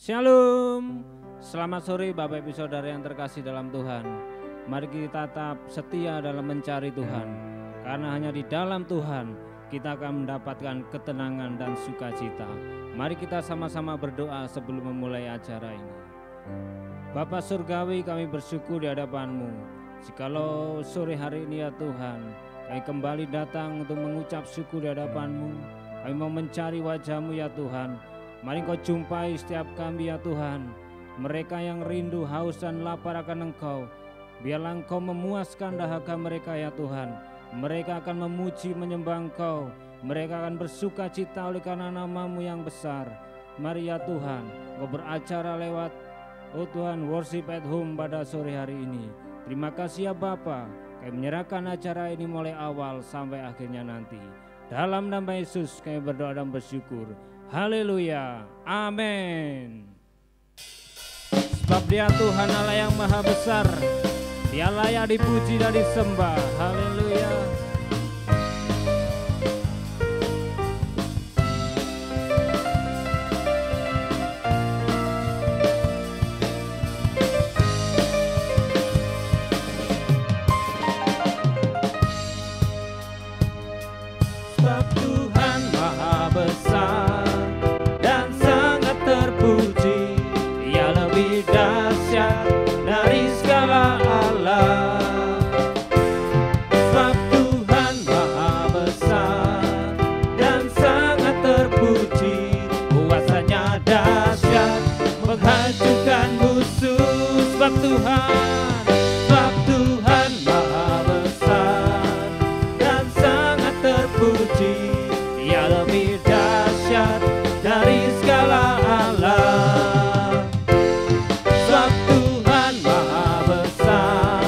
Shalom, selamat sore Bapak Ibu Saudara yang terkasih dalam Tuhan. Mari kita tetap setia dalam mencari Tuhan, karena hanya di dalam Tuhan kita akan mendapatkan ketenangan dan sukacita. Mari kita sama-sama berdoa sebelum memulai acara ini. Bapa Surgawi, kami bersyukur di hadapan-Mu. Jikalau sore hari ini ya Tuhan, kami kembali datang untuk mengucap syukur di hadapan-Mu. Kami mau mencari wajah-Mu ya Tuhan. Mari Engkau jumpai setiap kami ya Tuhan. Mereka yang rindu, haus dan lapar akan Engkau. Biarlah Engkau memuaskan dahaga mereka ya Tuhan. Mereka akan memuji menyembah Engkau. Mereka akan bersuka cita oleh karena nama-Mu yang besar. Mari ya Tuhan, Engkau beracara lewat Tuhan worship at home pada sore hari ini. Terima kasih ya Bapa. Kami menyerahkan acara ini mulai awal sampai akhirnya nanti. Dalam nama Yesus kami berdoa dan bersyukur. Haleluya, amin. Sebab Dia Tuhan Allah yang maha besar, Dia layak dipuji dan disembah. Haleluya. Sebab Tuhan maha besar dan sangat terpuji, Dia lebih dahsyat dari segala Allah. Sebab Tuhan maha besar dan sangat terpuji, kuasanya dahsyat menghancurkan musuh. Sebab Tuhan maha besar dan sangat terpuji, Dia lebih dahsyat dari segala Allah. Sebab Tuhan maha besar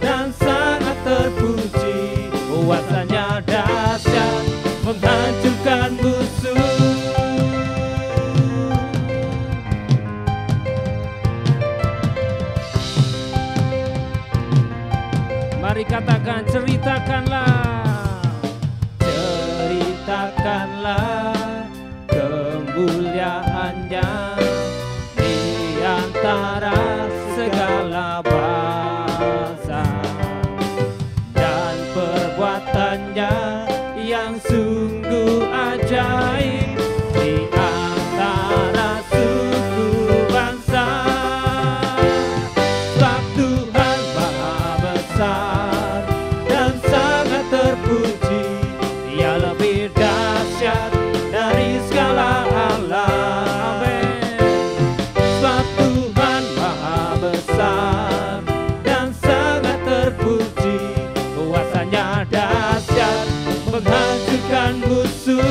dan sangat terpuji, kuasanya dahsyat menghancurkan musuh. Mari katakan, ceritakanlah kemuliaannya di antara segala bangsa, dan perbuatannya yang sungguh ajaib di antara suku bangsa. Sebab Tuhan maha besar dan sangat terpuji, Dia lebih dahsyat dari segala Allah. Amin. Sebab Tuhan maha besar dan sangat terpuji, kuasanya dahsyat menghancurkan musuh.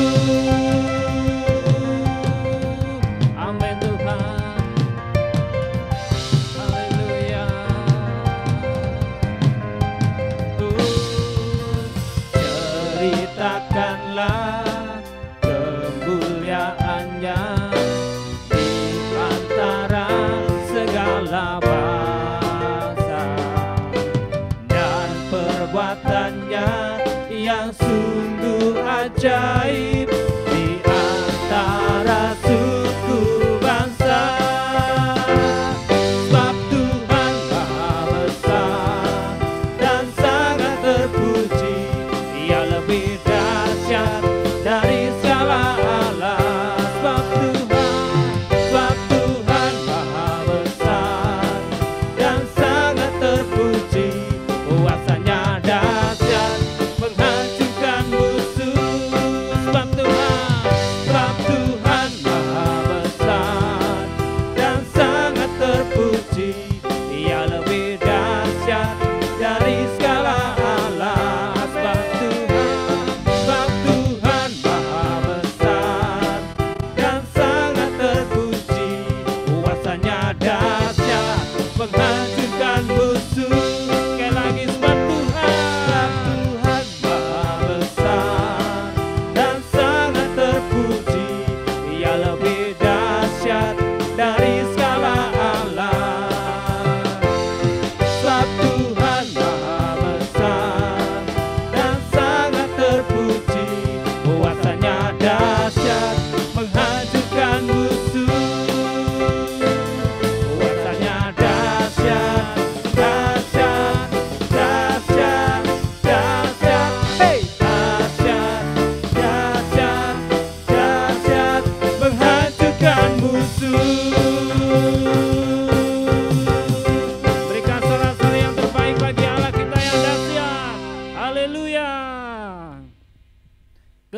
Amin Tuhan. Haleluya. Ceritakanlah kemuliaannya di antara segala bangsa, dan perbuatannya yang sungguh ajaib di antara suku bangsa. Sebab Tuhan maha besar dan sangat terpuji, Dia lebih dahsyat dari segala Allah. Sebab Tuhan maha besar dan sangat terpuji, kuasanya dahsyat menghancurkan musuh. Sebab Tuhan maha besar dan sangat terpuji, Dia lebih dahsyat dari segala Allah. Sebab Tuhan maha besar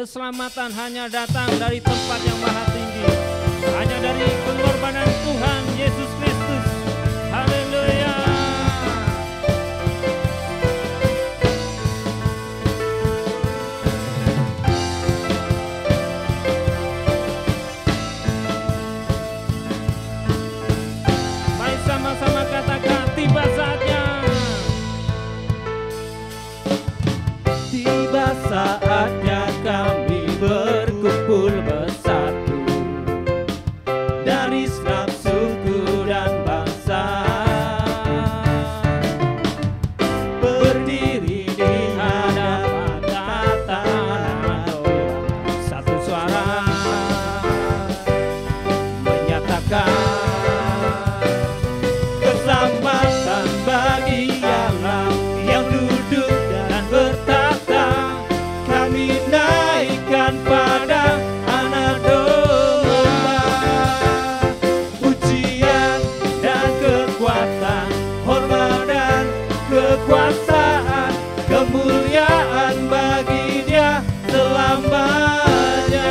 keselamatan hanya datang dari tempat yang maha tinggi, hanya dari pengorbanan Tuhan Yesus Kristus. Haleluya. Mari sama-sama katakan, tiba saatnya. Tiba saatnya kami berkumpul bersatu dari segenap suku dan bangsa, berdiri di hadapan tatanan satu suara menyatakan keselamatan bagi Allah yang duduk dan bertata. Kami naikkan pada Anak Domba, pujian dan kekuatan, hormat dan kekuasaan, kemuliaan bagi Dia selamanya.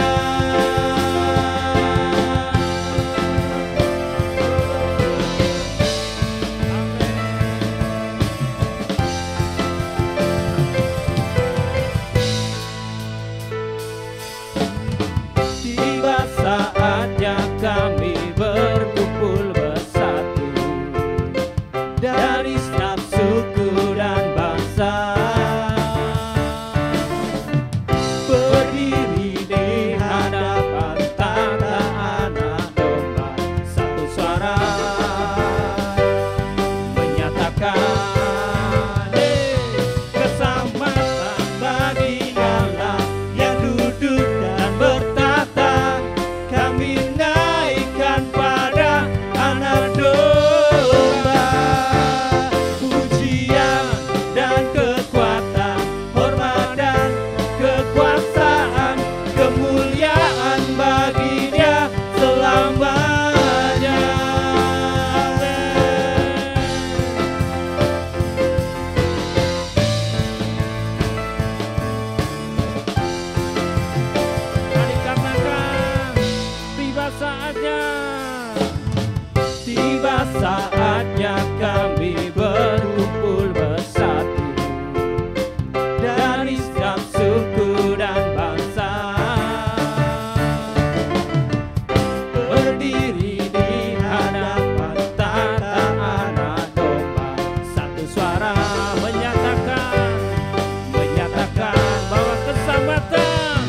Tiba saatnya kami berkumpul bersatu dari segenap suku dan bangsa, berdiri di hadapan tata Anak Domba, satu suara menyatakan keselamatan bagi Allah yang duduk dan bertata. Kami naikkan pada Anak Domba, pujian dan kekuatan, hormat dan kekuasaan, kemuliaan bagi Dia selamanya. Mari katakan, tiba saatnya. Tiba saatnya kami berkumpul bersatu dari setiap suku dan bangsa, berdiri di hadapan tata Anak Domba, satu suara menyatakan bahwa keselamatan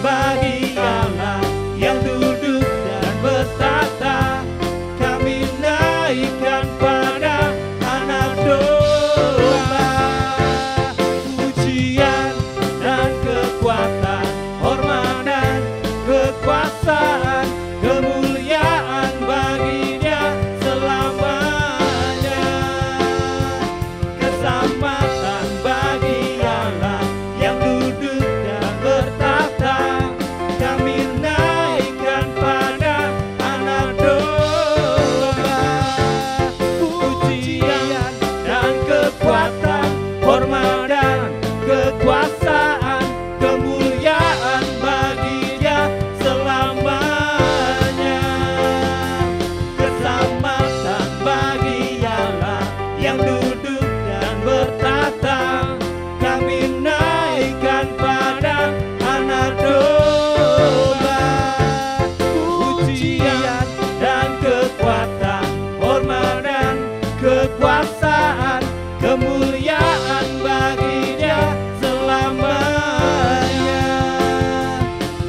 bagi Allah yang duduk dan bertata. Kami naikkan pada Anak Domba, pujian dan kekuatan, hormat dan kekuasaan, kemuliaan bagi Dia selamanya. Keselamatan bagi Allah yang duduk dan bertata. Kami naikkan pada Anak Domba, pujian dan kekuatan, hormat dan kekuasaan, kemuliaan bagi Dia selamanya. Keselamatan bagi Allah yang duduk dan bertata. Kami naikkan pada Anak Domba, pujian dan kekuatan, hormat dan kekuasaan, kemuliaan bagi Dia selamanya.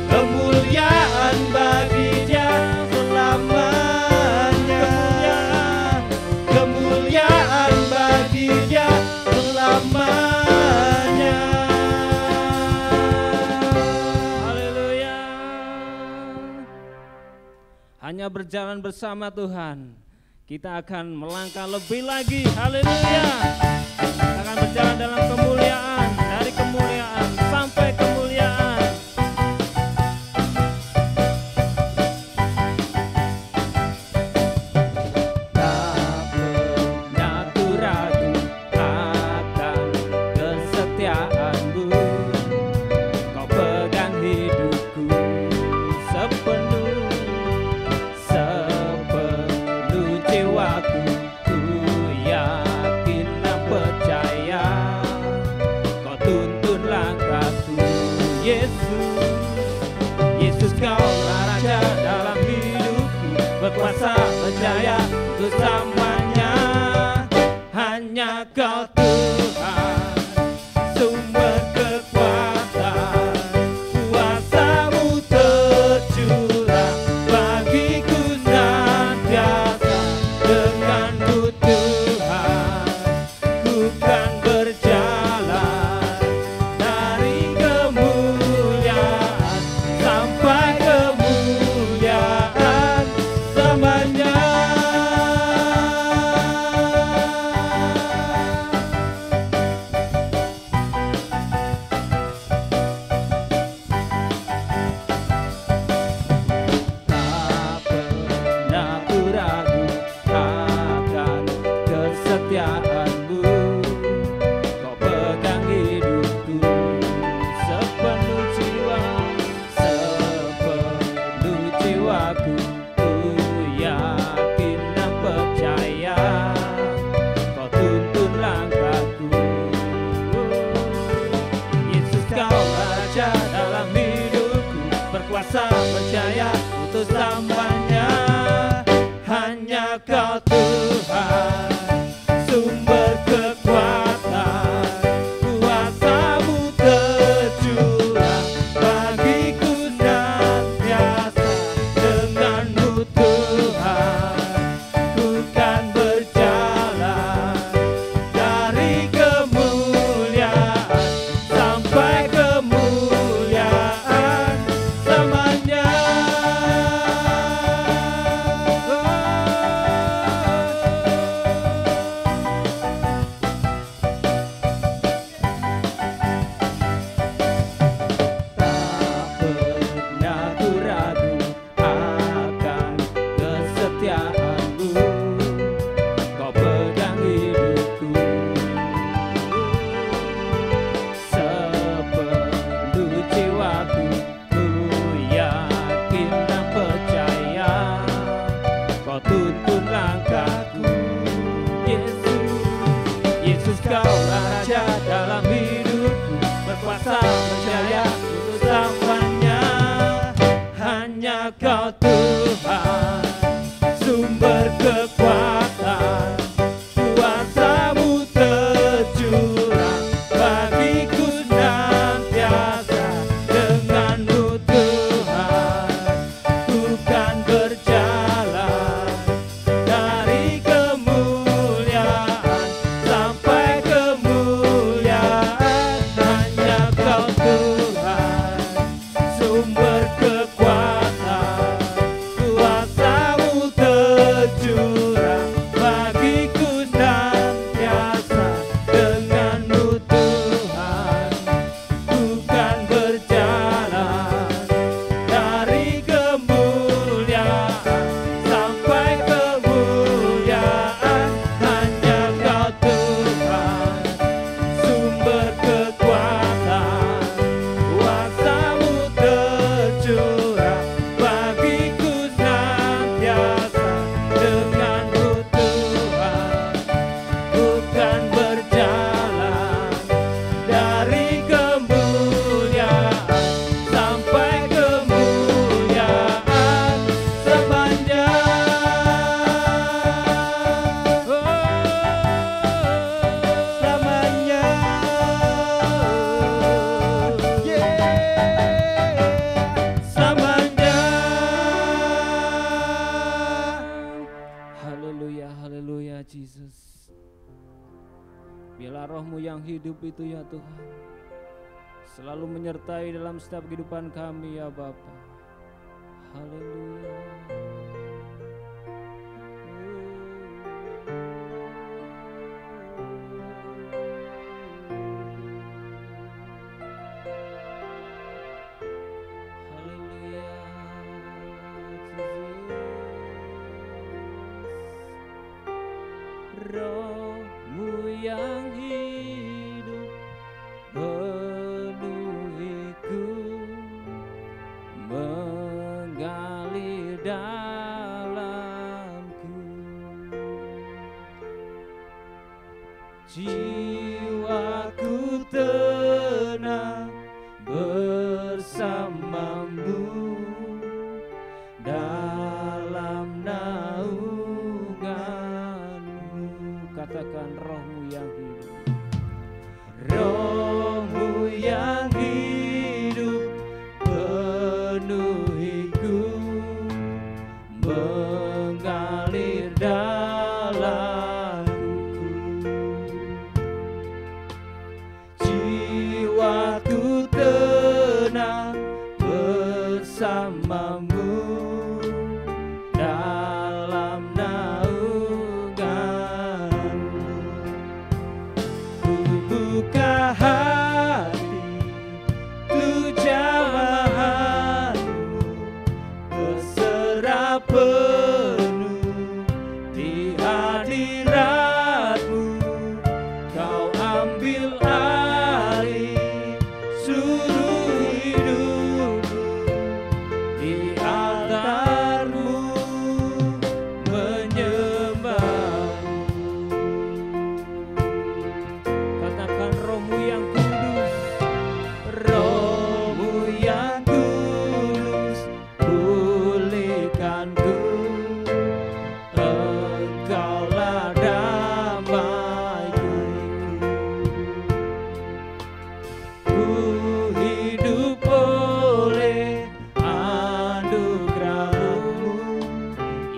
Kemuliaan bagi Dia selamanya. Kemuliaan bagi Dia selamanya. Haleluya. Hanya berjalan bersama Tuhan, kita akan melangkah lebih lagi. Haleluya. Kita akan berjalan dalam kemuliaan, dari kemuliaan sampai kemuliaan. Tak pernah ku ragu akan kesetiaan-Mu. Yesus. Yesus Kaulah Raja dalam hidupku, berkuasa berjaya untuk selamanya. Hanya Kau Tuhan, sumber kekuatan, kuasa-Mu tercurah bagiku senantiasa. Dengan-Mu Tuhan, ku kan berjalan dari kemuliaan sampai kemuliaan selamanya. Tak pernah ku ragu akan kesetiaan-Mu. Kau pegang hidupku sepenuh jiwa, sepenuh jiwaku. Ku yakin dan percaya Kau tuntun langkahku. Yesus Kaulah Raja dalam hidupku, berkuasa berjaya untuk selamanya. Hanya Kau Tuhan, sumber kekuatan, kuasa-Mu tercurah bagiku senantiasa. Dengan-Mu Tuhan, ku kan berjalan dari kemuliaan sampai kemuliaan selamanya. Tak pernah ku ragu akan kesetiaan-Mu. Kau pegang hidupku sepenuh jiwaku. Ku yakin dan percaya Kau tuntun langkahku. Yesus Kaulah Raja dalam hidupku, berkuasa berjaya untuk selamanya. Hanya Kau Tuhan, sumber kekuatan, kuasa-Mu tercurah bagiku senantiasa. Dengan-Mu Tuhan, ku kan berjalan dari kemuliaan sampai kemuliaan. Hanya Kau Tuhan, sumber kekuatan, kuasa-Mu tercurah bagiku senantiasa. Dengan-Mu Tuhan, ku kan berjalan dari kemuliaan sampai kemuliaan. Hanya Kau Tuhan, sumber kekuatan, kuasa-Mu tercurah bagiku senantiasa. Dengan-Mu Tuhan, ku kan berjalan dari kemuliaan sampai kemuliaan selamanya. Selamanya. Selamanya. Haleluya, haleluya Jesus. Biarlah Roh-Mu yang hidup itu ya Tuhan selalu menyertai dalam setiap kehidupan kami ya Bapa. Haleluya. Haleluya, Jesus. Roh-Mu yang hidup penuhiku, mengalir bersamamu dalam naunganmu. Katakan rohmu yang hidup. Rohmu yang hidup penuhiku, mengalir dalamku. Jiwaku tenang bersamamu dalam naunganmu. Ku buka hati, ku jamahanmu, berserah penuh di hadiratmu. Kau ambil alih seluruh hidupku, di altarmu menyembahmu. Katakan rohmu yang kudus. Rohmu yang kudus, pulihkanku. Engkaulah damaiku. Ku hidup oleh anugerah-Mu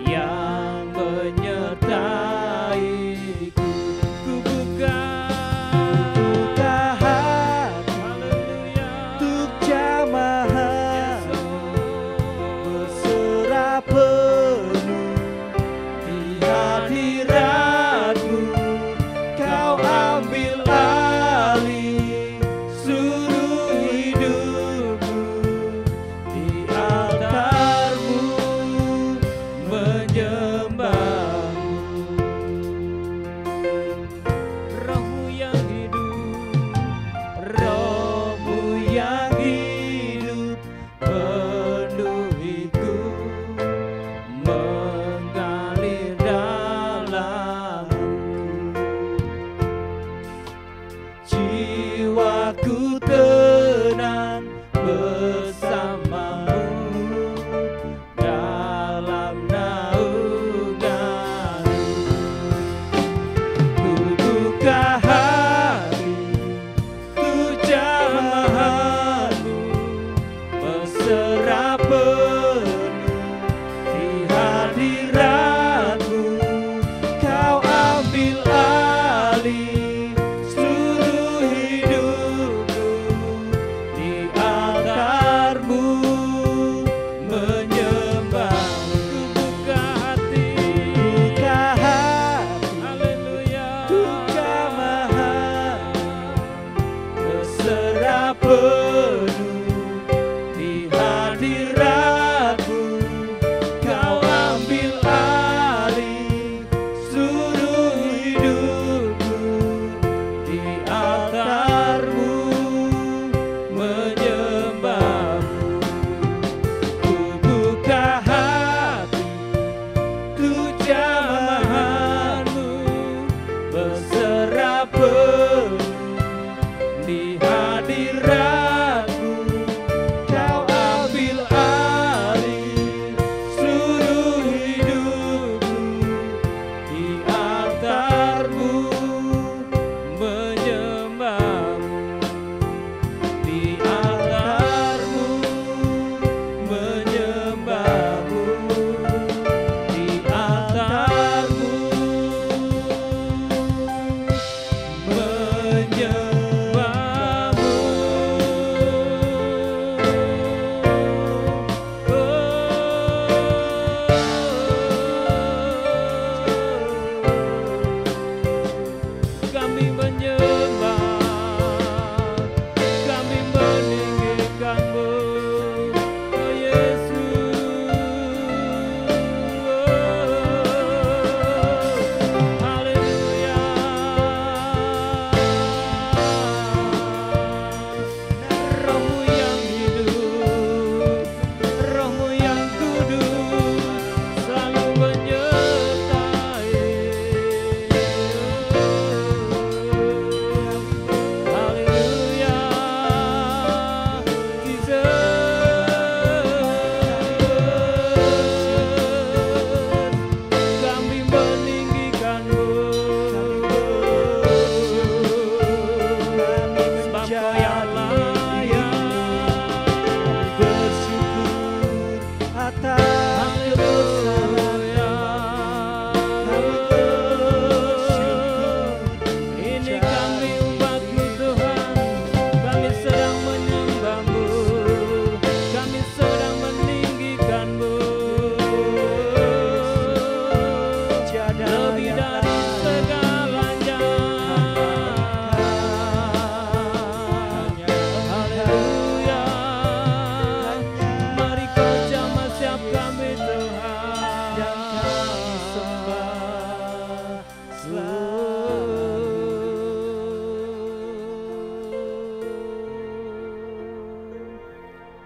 yang menyertaiku. Ku buka hati untuk jamahanmu, berserah penuh di hadiratmu. Kau ambil alih seluruh hidupku, di altarmu menyembahmu. Rohmu yang hidup. Rohmu yang hidup penuhiku, mengalir dalamku. Jiwaku tenang bersamamu dalam naunganmu. Ku buka hati, ku jamahanmu, berserah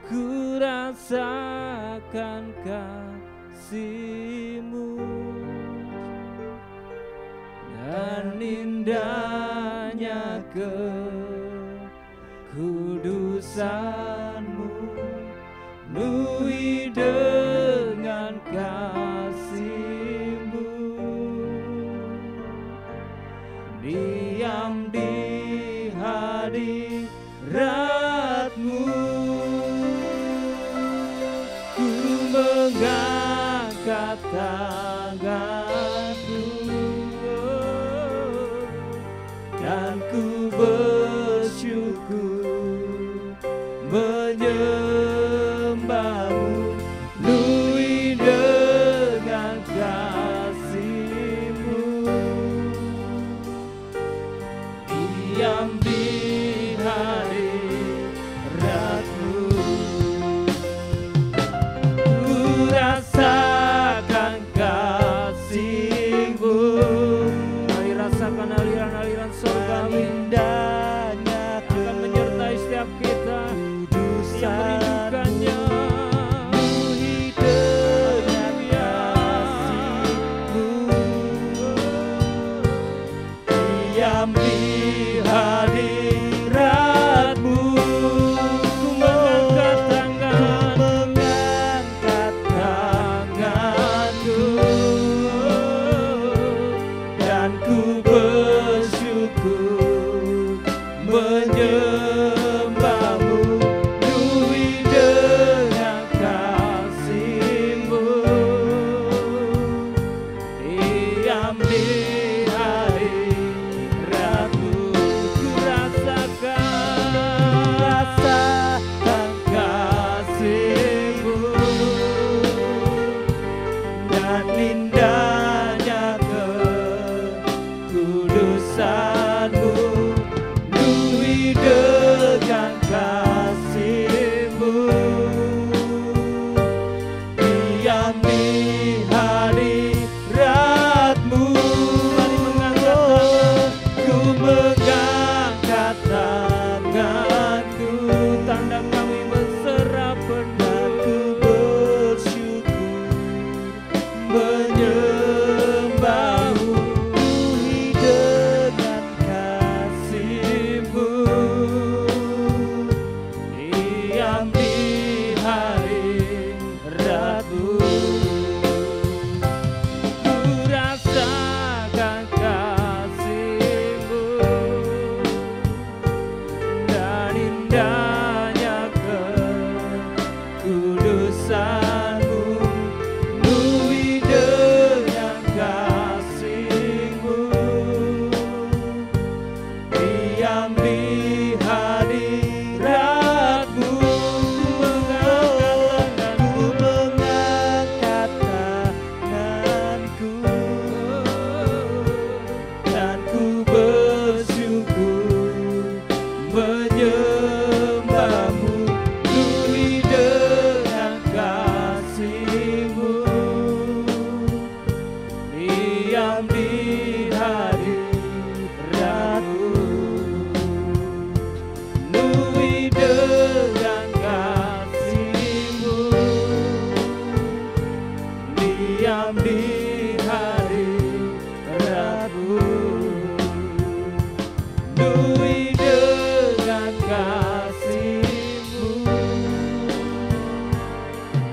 ku rasakan kasih-Mu dan indahnya kekudusan-Mu, penuhi dengan kasih-Mu, diam di hadirat-Mu, ku mengangkat tanganku dan ku bersyukur menyembah-Mu, penuhi dengan kasih-Mu, diam di hadirat-Mu, ku rasakan kasih-Mu. Mari rasakan aliran-aliran surga indahnya akan menyertai setiap kita yang merindukannya. Penuhi dengan kasih-Mu, diam di hadirat-Mu, ku mengangkat tanganku dan ku bersyukur menyembah-Mu, penuhi dengan kasih-Mu, diam di hadirat-Mu, ku rasakan kasih-Mu dan indahnya kekudusan-Mu, penuhi dengan kasih-Mu, diam di hadirat-Mu. Mari ku mengangkat tanganku, tanda kami berserah penuh, ku bersyukur menyembah-Mu, penuhi dengan kasih-Mu, diam di hadirat-Mu, ku rasakan kasih-Mu dan indahnya kekudusan-Mu, penuhi dengan kasih-Mu, diam di hadirat-Mu, ku mengangkat tanganku dan ku bersyukur menyembah-Mu, penuhi dengan kasih-Mu, diam di hadirat-Mu, penuhi dengan kasih-Mu, diam di hadirat-Mu, penuhi dengan kasih-Mu,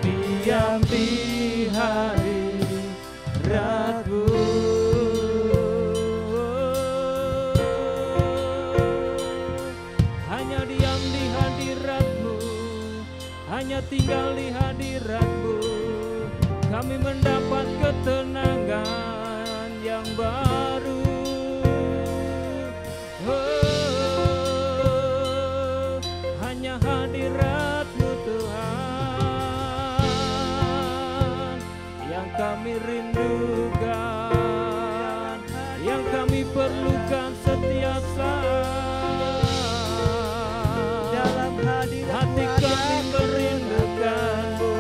diam di hadirat-Mu. Hanya diam di hadirat-Mu, hanya tinggal di hadirat-Mu, kami mendapat ketenangan yang baru. Hanya hadirat-Mu Tuhan yang kami rindukan, yang kami perlukan setiap saat. Dalam hati kami merindukan-Mu.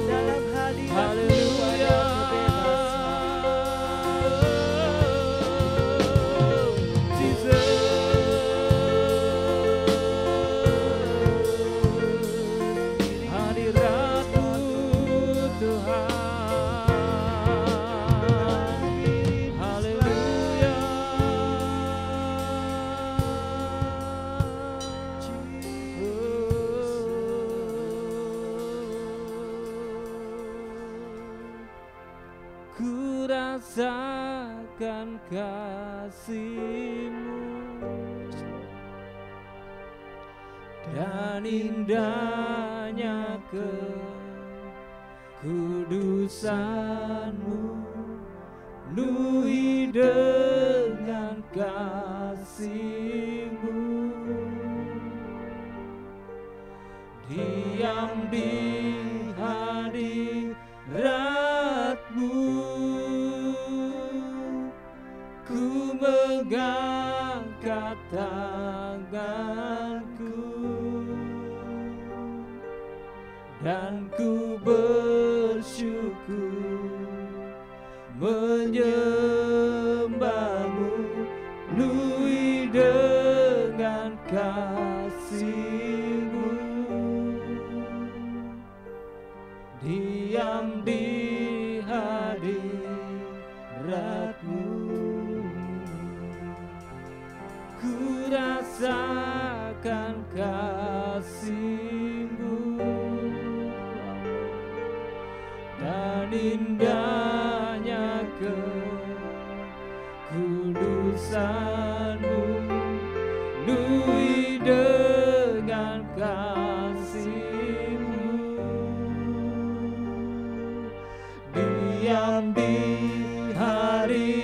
Dalam hadirat-Mu ada kebebasan. rasakan kasih-Mu dan indahnya kekudusan-Mu, penuhi dengan kasih-Mu, diam di hadirat-Mu, ku mengangkat tanganku dan ku bersyukur menyembah-Mu, penuhi dengan kasih-Mu, diam di hadirat-Mu, ku rasakan kasih-Mu dan indahnya kekudusan-Mu, penuhi dengan kasih-Mu, diam di hadirat-Mu,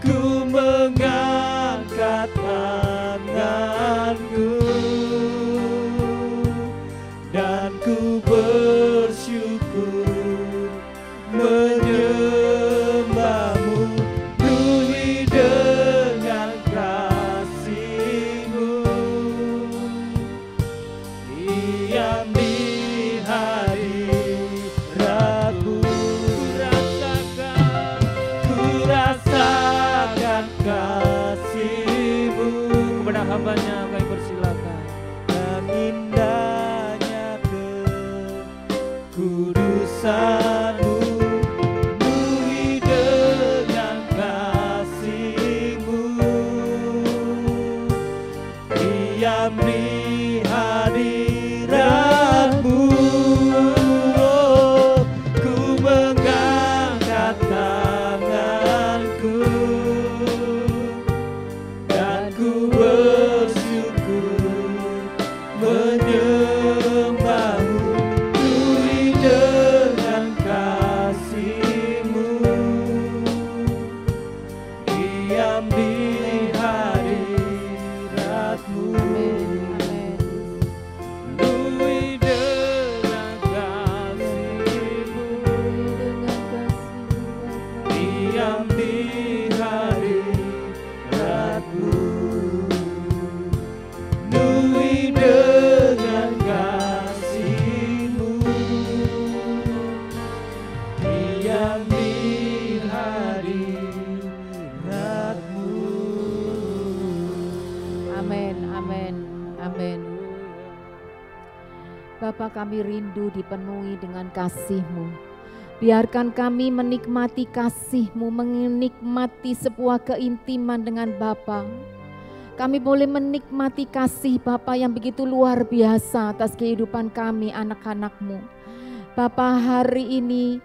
ku mengangkat tanganku dan ku bersyukur menyembah-Mu, penuhi dengan kasih-Mu, diam di hadirat-Mu, ku rasakan kasih-Mu. Kepada hamba-Nya kami persilakan, dan indahnya kekudusan-Mu, penuhi dengan kasih-Mu, diam di hadirat-Mu, ku mengangkat tanganku dan ku bersyukur menyembah-Mu, penuhi dengan kasih-Mu, diam di hadirat-Mu, penuhi dengan kasih-Mu, diam di hadirat-Mu, penuhi dengan kasih-Mu, diam di hadirat-Mu. Amin, amin, amin. Bapa, kami rindu dipenuhi dengan kasih-Mu. Biarkan kami menikmati kasih-Mu, menikmati sebuah keintiman dengan Bapa. Kami boleh menikmati kasih Bapa yang begitu luar biasa atas kehidupan kami anak-anak-Mu. Bapa, hari ini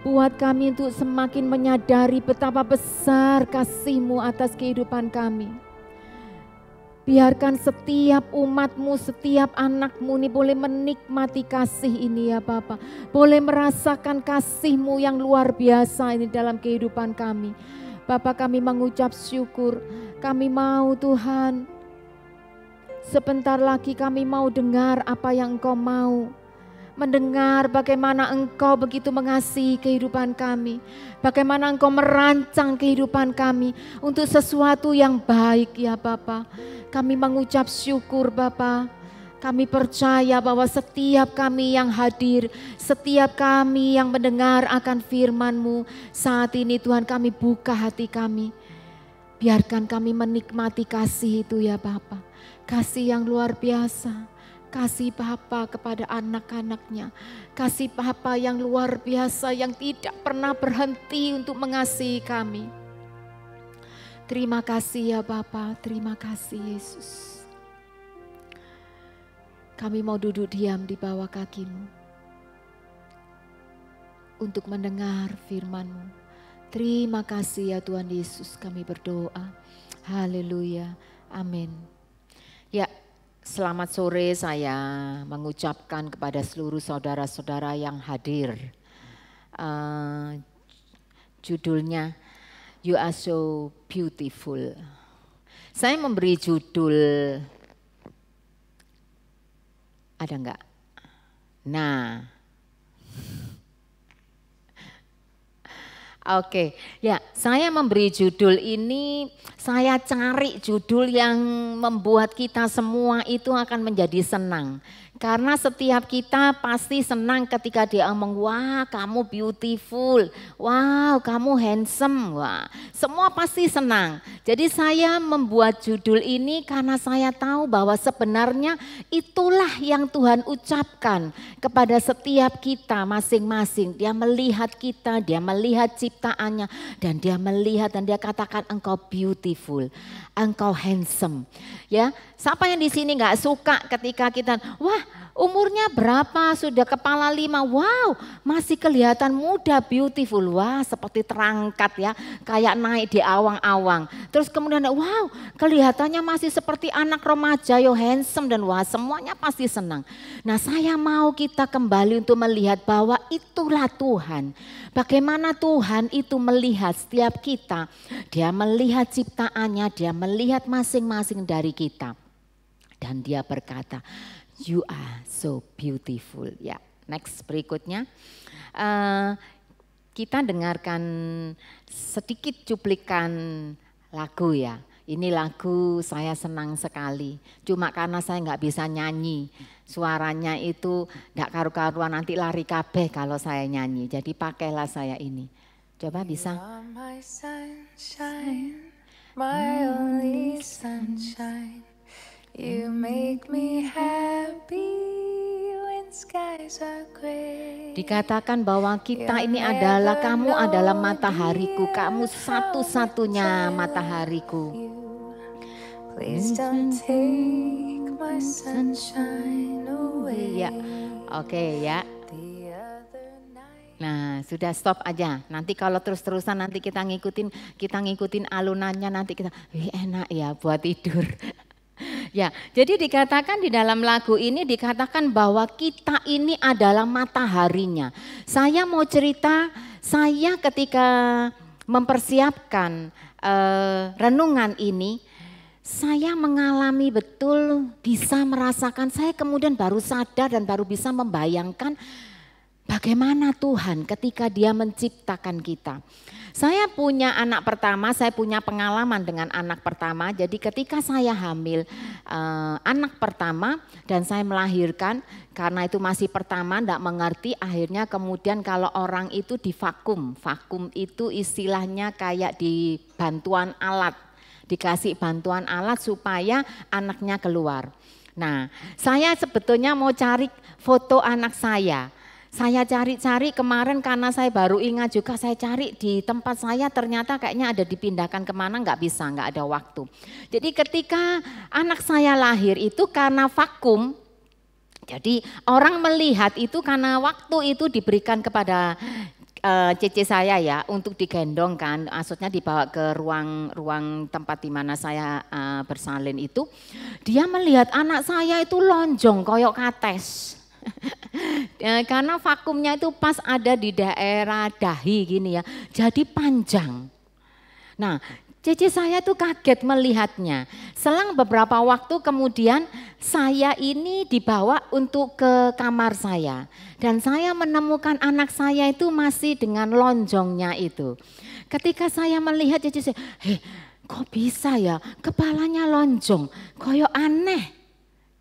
buat kami untuk semakin menyadari betapa besar kasih-Mu atas kehidupan kami. Biarkan setiap umat-Mu, setiap anak-Mu ini boleh menikmati kasih ini ya Bapa. Boleh merasakan kasih-Mu yang luar biasa ini dalam kehidupan kami. Bapa, kami mengucap syukur. Kami mau Tuhan, sebentar lagi kami mau dengar apa yang Engkau mau. Mendengar bagaimana Engkau begitu mengasihi kehidupan kami. Bagaimana Engkau merancang kehidupan kami untuk sesuatu yang baik ya Bapa. Kami mengucap syukur Bapa. Kami percaya bahwa setiap kami yang hadir, setiap kami yang mendengar akan firman-Mu, saat ini Tuhan kami buka hati kami. Biarkan kami menikmati kasih itu ya Bapa. Kasih yang luar biasa. Kasih Bapa kepada anak-anak-Nya. Kasih Bapa yang luar biasa yang tidak pernah berhenti untuk mengasihi kami. Terima kasih ya Bapa, terima kasih Yesus. Kami mau duduk diam di bawah kaki-Mu. untuk mendengar firman-Mu. Terima kasih ya Tuhan Yesus, kami berdoa. Haleluya, amin. Ya, selamat sore saya mengucapkan kepada seluruh saudara-saudara yang hadir. Judulnya You Are So Beautiful. Saya memberi judul, ada enggak? Nah, oke, ya saya memberi judul ini, saya cari judul yang membuat kita semua itu akan menjadi senang. Karena setiap kita pasti senang ketika dia ngomong, wah kamu beautiful, wow kamu handsome, wah semua pasti senang. Jadi saya membuat judul ini karena saya tahu bahwa sebenarnya itulah yang Tuhan ucapkan kepada setiap kita masing-masing. Dia melihat kita, dia melihat ciptaannya, dan dia melihat dan dia katakan engkau beautiful, engkau handsome. Ya, siapa yang di sini nggak suka ketika kita, wah umurnya berapa, sudah kepala 5, wow masih kelihatan muda, beautiful, wah seperti terangkat ya, kayak naik di awang-awang. Terus kemudian wow kelihatannya masih seperti anak remaja, yo handsome, dan wah semuanya pasti senang. Nah saya mau kita kembali untuk melihat bahwa itulah Tuhan. Bagaimana Tuhan itu melihat setiap kita, dia melihat ciptaannya, dia melihat masing-masing dari kita. Dan dia berkata, you are so beautiful. Ya, next berikutnya. Kita dengarkan sedikit cuplikan lagu ya. Ini lagu saya senang sekali. Cuma karena saya nggak bisa nyanyi. Suaranya itu nggak karu-karuan, nanti lari kabeh kalau saya nyanyi. Jadi pakailah saya ini. Coba bisa. You are my sunshine, my only sunshine. You make me happy when skies are gray. Dikatakan bahwa kita ini adalah, kamu adalah matahariku, kamu satu-satunya matahariku. Please don't take my sunshine away. Ya, oke ya. Nah, sudah stop aja. Nanti kalau terus-terusan nanti kita ngikutin alunannya, nanti kita, enak ya buat tidur. Ya, jadi dikatakan di dalam lagu ini dikatakan bahwa kita ini adalah mataharinya. Saya mau cerita, saya ketika mempersiapkan renungan ini, saya mengalami betul, bisa merasakan, saya kemudian baru sadar dan baru bisa membayangkan bagaimana Tuhan ketika dia menciptakan kita. Saya punya anak pertama, saya punya pengalaman dengan anak pertama. Jadi ketika saya hamil anak pertama dan saya melahirkan, karena itu masih pertama, tidak mengerti, akhirnya kemudian kalau orang itu divakum. Vakum itu istilahnya kayak di bantuan alat, dikasih bantuan alat supaya anaknya keluar. Nah, saya sebetulnya mau cari foto anak saya. Saya cari-cari kemarin karena saya baru ingat juga, saya cari di tempat saya ternyata kayaknya ada dipindahkan kemana, nggak bisa, nggak ada waktu. Jadi ketika anak saya lahir itu karena vakum, jadi orang melihat itu karena waktu itu diberikan kepada cece saya ya untuk digendong kan, maksudnya dibawa ke ruang tempat di mana saya bersalin itu. Dia melihat anak saya itu lonjong koyok kates. Karena vakumnya itu pas ada di daerah dahi gini ya, jadi panjang. Nah, cece saya tuh kaget melihatnya. Selang beberapa waktu kemudian saya ini dibawa untuk ke kamar saya. Dan saya menemukan anak saya itu masih dengan lonjongnya itu. Ketika saya melihat cece saya, kok bisa ya kepalanya lonjong, koyo aneh.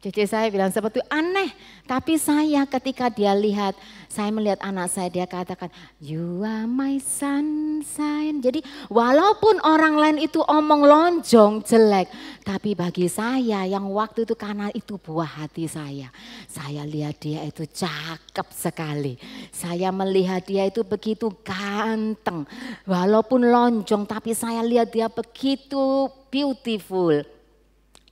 Cece saya bilang seperti itu, aneh. Tapi saya ketika dia lihat, saya melihat anak saya, dia katakan, you are my sunshine. Jadi walaupun orang lain itu omong lonjong, jelek. Tapi bagi saya yang waktu itu karena itu buah hati saya. Saya lihat dia itu cakep sekali. Saya melihat dia itu begitu ganteng. Walaupun lonjong tapi saya lihat dia begitu beautiful.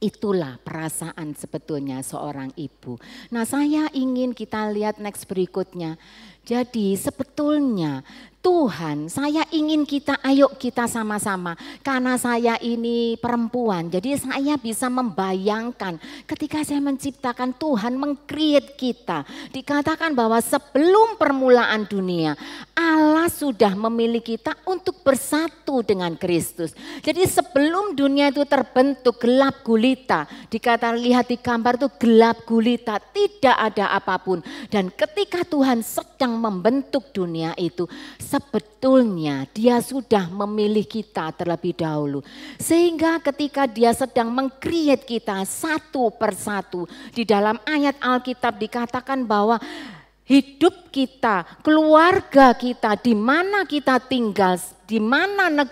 Itulah perasaan sebetulnya seorang ibu. Nah, saya ingin kita lihat next berikutnya. Jadi sebetulnya Tuhan, saya ingin ayo kita sama-sama. Karena saya ini perempuan, jadi saya bisa membayangkan ketika saya menciptakan, Tuhan meng-create kita. Dikatakan bahwa sebelum permulaan dunia, Allah sudah memilih kita untuk bersatu dengan Kristus. Jadi sebelum dunia itu terbentuk gelap gulita, dikatakan lihat di gambar itu gelap gulita, tidak ada apapun. Dan ketika Tuhan sedang membentuk dunia itu, sebetulnya dia sudah memilih kita terlebih dahulu. Sehingga ketika dia sedang meng-create kita satu persatu, di dalam ayat Alkitab dikatakan bahwa hidup kita, keluarga kita, di mana kita tinggal, di mana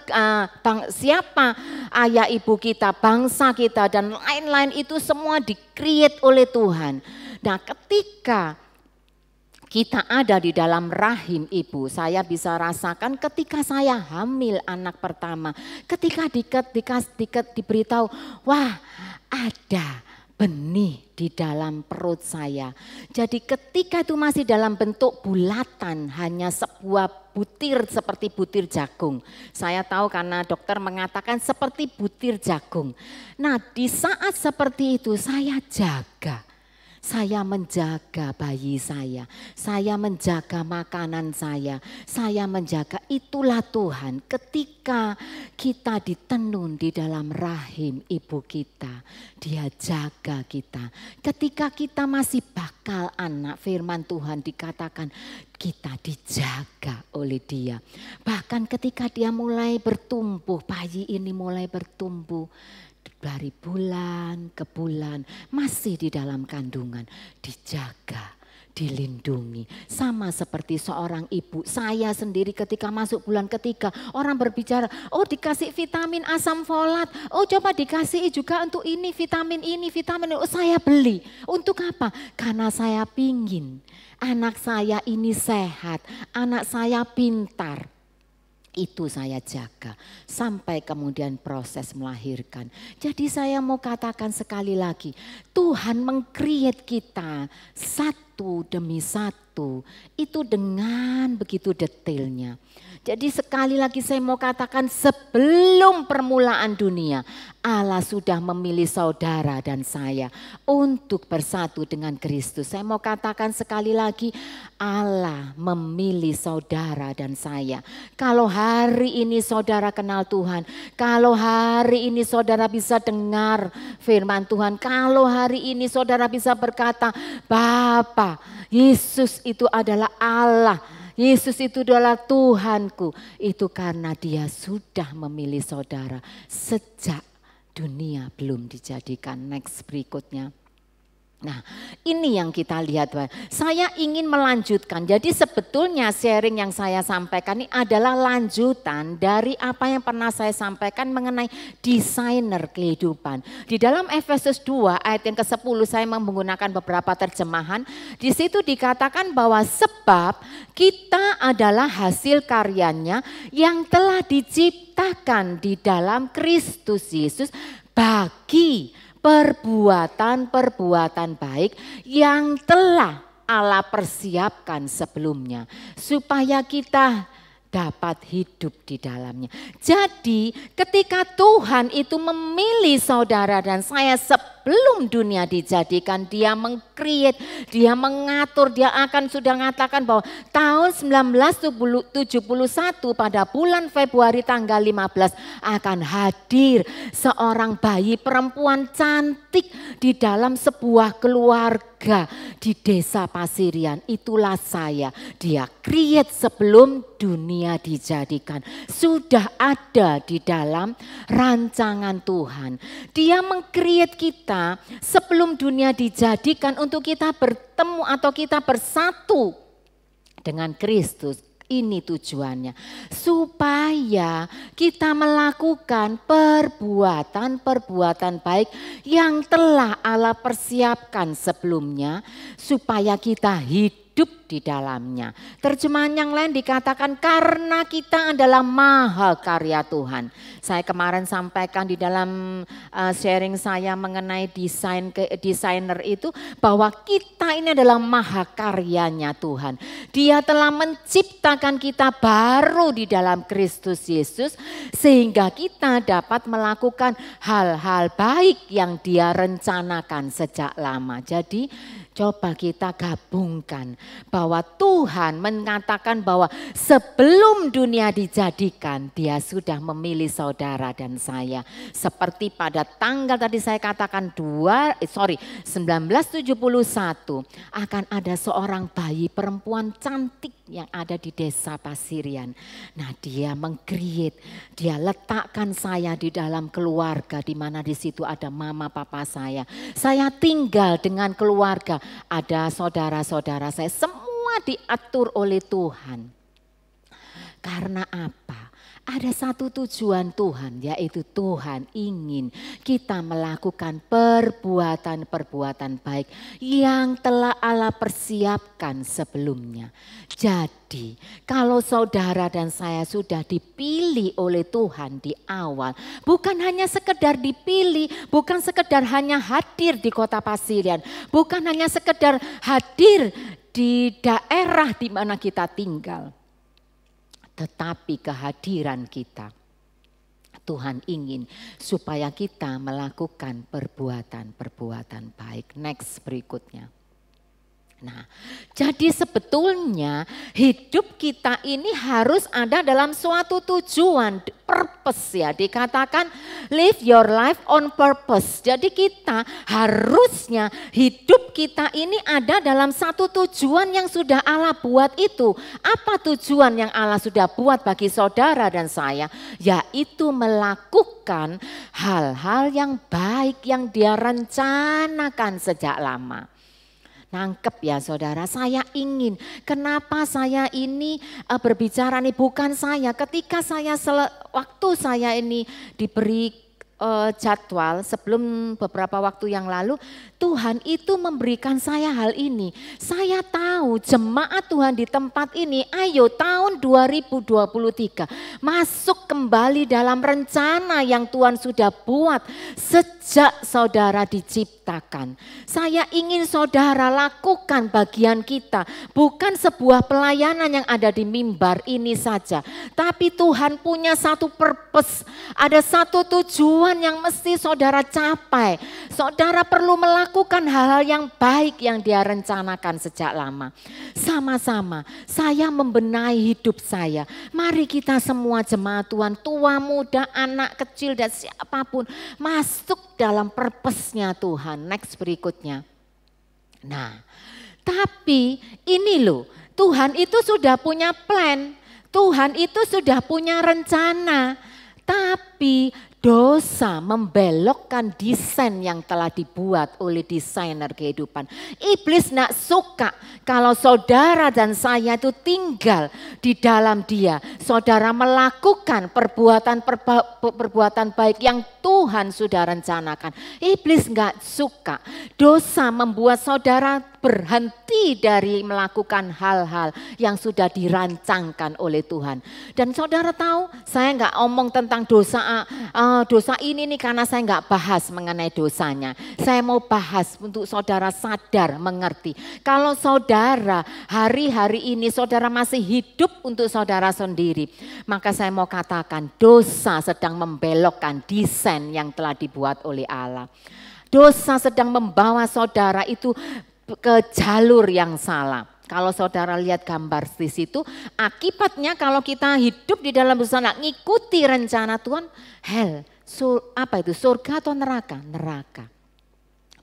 siapa ayah ibu kita, bangsa kita dan lain-lain itu semua di-create oleh Tuhan. Nah, ketika kita ada di dalam rahim ibu, saya bisa rasakan ketika saya hamil anak pertama, ketika diberitahu, wah ada benih di dalam perut saya. Jadi ketika itu masih dalam bentuk bulatan, hanya sebuah butir seperti butir jagung. Saya tahu karena dokter mengatakan seperti butir jagung. Nah, di saat seperti itu saya jaga. Saya menjaga bayi saya menjaga makanan saya menjaga. Itulah Tuhan ketika kita ditenun di dalam rahim ibu kita, dia jaga kita. Ketika kita masih bakal anak, firman Tuhan dikatakan kita dijaga oleh dia. Bahkan ketika dia mulai bertumbuh, bayi ini mulai bertumbuh, dari bulan ke bulan masih di dalam kandungan, dijaga, dilindungi. Sama seperti seorang ibu, saya sendiri ketika masuk bulan ketiga, orang berbicara, oh dikasih vitamin asam folat, oh coba dikasih juga untuk ini, vitamin oh, saya beli. Untuk apa? Karena saya pingin anak saya ini sehat, anak saya pintar. Itu saya jaga sampai kemudian proses melahirkan. Jadi saya mau katakan sekali lagi, Tuhan meng-create kita satu demi satu itu dengan begitu detailnya. Jadi sekali lagi saya mau katakan, sebelum permulaan dunia Allah sudah memilih saudara dan saya untuk bersatu dengan Kristus. Saya mau katakan sekali lagi, Allah memilih saudara dan saya. Kalau hari ini saudara kenal Tuhan, kalau hari ini saudara bisa dengar firman Tuhan, kalau hari ini saudara bisa berkata, Bapa, Yesus itu adalah Allah, Yesus itu adalah Tuhanku, itu karena dia sudah memilih saudara sejak dunia belum dijadikan. Next berikutnya. Nah, ini yang kita lihat. Saya ingin melanjutkan. Jadi sebetulnya sharing yang saya sampaikan ini adalah lanjutan dari apa yang pernah saya sampaikan mengenai desainer kehidupan. Di dalam Efesus 2 ayat yang ke-10 saya menggunakan beberapa terjemahan. Di situ dikatakan bahwa sebab kita adalah hasil karyanya yang telah diciptakan di dalam Kristus Yesus bagi perbuatan-perbuatan baik yang telah Allah persiapkan sebelumnya supaya kita dapat hidup di dalamnya. Jadi ketika Tuhan itu memilih saudara dan saya sebelum dunia dijadikan, dia meng-create, dia mengatur, dia akan sudah mengatakan bahwa tahun 1971 pada bulan Februari tanggal 15 akan hadir seorang bayi perempuan cantik di dalam sebuah keluarga di desa Pasirian. Itulah saya. Dia create sebelum dunia dijadikan. Sudah ada di dalam rancangan Tuhan. Dia meng-create kita sebelum dunia dijadikan untuk kita bertemu atau kita bersatu dengan Kristus. Ini tujuannya, supaya kita melakukan perbuatan-perbuatan baik yang telah Allah persiapkan sebelumnya, supaya kita hidup hidup di dalamnya. Terjemahan yang lain dikatakan karena kita adalah maha karya Tuhan. Saya kemarin sampaikan di dalam sharing saya mengenai desainer itu bahwa kita ini adalah maha karyanya Tuhan. Dia telah menciptakan kita baru di dalam Kristus Yesus sehingga kita dapat melakukan hal-hal baik yang Dia rencanakan sejak lama. Jadi coba kita gabungkan bahwa Tuhan mengatakan bahwa sebelum dunia dijadikan Dia sudah memilih saudara dan saya. Seperti pada tanggal tadi saya katakan 1971 akan ada seorang bayi perempuan cantik yang ada di desa Pasirian. Nah, dia meng-create, dia letakkan saya di dalam keluarga di mana di situ ada mama papa saya. Saya tinggal dengan keluarga, ada saudara-saudara saya, semua diatur oleh Tuhan. Karena apa? Ada satu tujuan Tuhan, yaitu Tuhan ingin kita melakukan perbuatan-perbuatan baik yang telah Allah persiapkan sebelumnya. Jadi kalau saudara dan saya sudah dipilih oleh Tuhan di awal, bukan hanya sekedar dipilih, bukan sekedar hanya hadir di kota Pasirian, bukan hanya sekedar hadir di daerah di mana kita tinggal. Tetapi kehadiran kita, Tuhan ingin supaya kita melakukan perbuatan-perbuatan baik. Next berikutnya. Nah, jadi sebetulnya hidup kita ini harus ada dalam suatu tujuan, purpose ya. Dikatakan live your life on purpose. Jadi kita harusnya hidup kita ini ada dalam satu tujuan yang sudah Allah buat itu. Apa tujuan yang Allah sudah buat bagi saudara dan saya? Yaitu melakukan hal-hal yang baik yang Dia rencanakan sejak lama. Nangkep ya saudara, saya ingin, kenapa saya ini berbicara nih, bukan saya, ketika waktu saya ini diberi jadwal sebelum beberapa waktu yang lalu, Tuhan itu memberikan saya hal ini. Saya tahu jemaat Tuhan di tempat ini, ayo tahun 2023 masuk kembali dalam rencana yang Tuhan sudah buat sejak saudara diciptakan. Saya ingin saudara lakukan bagian kita, bukan sebuah pelayanan yang ada di mimbar ini saja. Tapi Tuhan punya satu purpose, ada satu tujuan yang mesti saudara capai. Saudara perlu melakukan hal-hal yang baik yang Dia rencanakan sejak lama. Sama-sama saya membenahi hidup saya. Mari kita semua jemaat Tuhan, tua, muda, anak kecil dan siapapun masuk dalam purpose-nya Tuhan. Next berikutnya. Nah, tapi ini loh, Tuhan itu sudah punya plan. Tuhan itu sudah punya rencana. Tapi dosa membelokkan desain yang telah dibuat oleh desainer kehidupan. Iblis tidak suka kalau saudara dan saya itu tinggal di dalam Dia. Saudara melakukan perbuatan baik yang Tuhan sudah rencanakan. Iblis nggak suka. Dosa membuat saudara berhenti dari melakukan hal-hal yang sudah dirancangkan oleh Tuhan. Dan saudara tahu, saya nggak omong tentang dosa ini nih karena saya nggak bahas mengenai dosanya. Saya mau bahas untuk saudara sadar, mengerti. Kalau saudara hari-hari ini saudara masih hidup untuk saudara sendiri, maka saya mau katakan dosa sedang membelokkan desain yang telah dibuat oleh Allah. Dosa sedang membawa saudara itu ke jalur yang salah. Kalau saudara lihat gambar di situ, akibatnya kalau kita hidup di dalam dosa, ngikuti rencana Tuhan, surga atau neraka? Neraka.